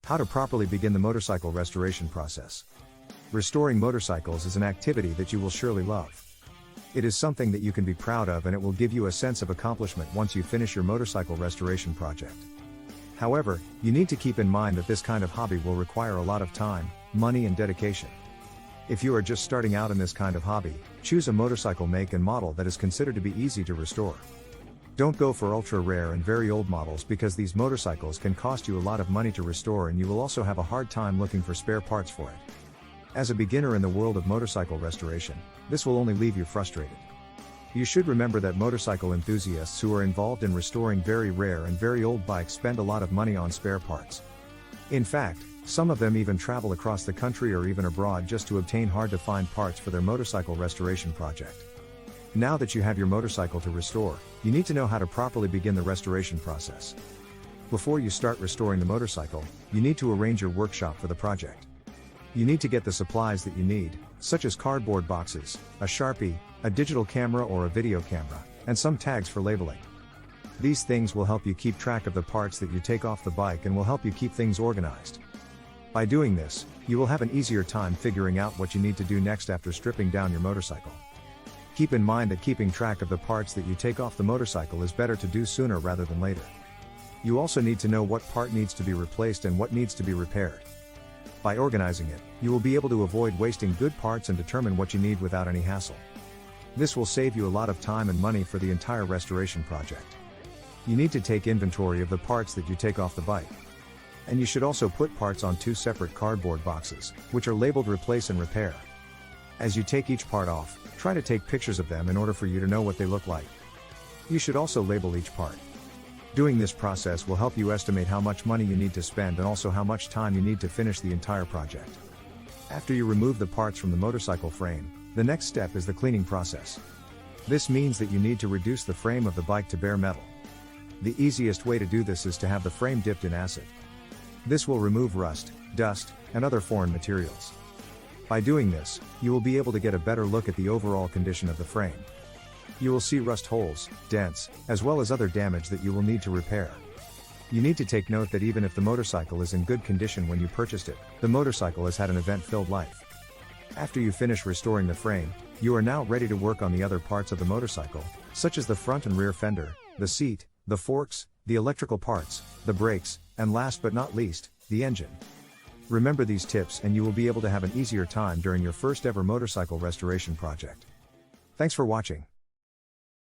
How to properly begin the motorcycle restoration process. Restoring motorcycles is an activity that you will surely love. It is something that you can be proud of, and it will give you a sense of accomplishment once you finish your motorcycle restoration project. However, you need to keep in mind that this kind of hobby will require a lot of time, money and dedication. If you are just starting out in this kind of hobby, choose a motorcycle make and model that is considered to be easy to restore. Don't go for ultra rare and very old models, because these motorcycles can cost you a lot of money to restore, and you will also have a hard time looking for spare parts for it. As a beginner in the world of motorcycle restoration, this will only leave you frustrated. You should remember that motorcycle enthusiasts who are involved in restoring very rare and very old bikes spend a lot of money on spare parts. In fact, some of them even travel across the country or even abroad just to obtain hard-to-find parts for their motorcycle restoration project. Now that you have your motorcycle to restore, you need to know how to properly begin the restoration process. Before you start restoring the motorcycle, you need to arrange your workshop for the project. You need to get the supplies that you need, such as cardboard boxes, a Sharpie, a digital camera or a video camera, and some tags for labeling. These things will help you keep track of the parts that you take off the bike and will help you keep things organized. By doing this, you will have an easier time figuring out what you need to do next after stripping down your motorcycle. Keep in mind that keeping track of the parts that you take off the motorcycle is better to do sooner rather than later. You also need to know what part needs to be replaced and what needs to be repaired. By organizing it, you will be able to avoid wasting good parts and determine what you need without any hassle. This will save you a lot of time and money for the entire restoration project. You need to take inventory of the parts that you take off the bike. And you should also put parts on 2 separate cardboard boxes, which are labeled replace and repair. As you take each part off, try to take pictures of them in order for you to know what they look like. You should also label each part. Doing this process will help you estimate how much money you need to spend and also how much time you need to finish the entire project. After you remove the parts from the motorcycle frame, the next step is the cleaning process. This means that you need to reduce the frame of the bike to bare metal. The easiest way to do this is to have the frame dipped in acid. This will remove rust, dust, and other foreign materials. By doing this, you will be able to get a better look at the overall condition of the frame. You will see rust holes, dents, as well as other damage that you will need to repair. You need to take note that even if the motorcycle is in good condition when you purchased it, the motorcycle has had an event-filled life. After you finish restoring the frame, you are now ready to work on the other parts of the motorcycle, such as the front and rear fender, the seat, the forks, the electrical parts, the brakes, and last but not least, the engine. Remember these tips and you will be able to have an easier time during your first ever motorcycle restoration project. Thanks for watching.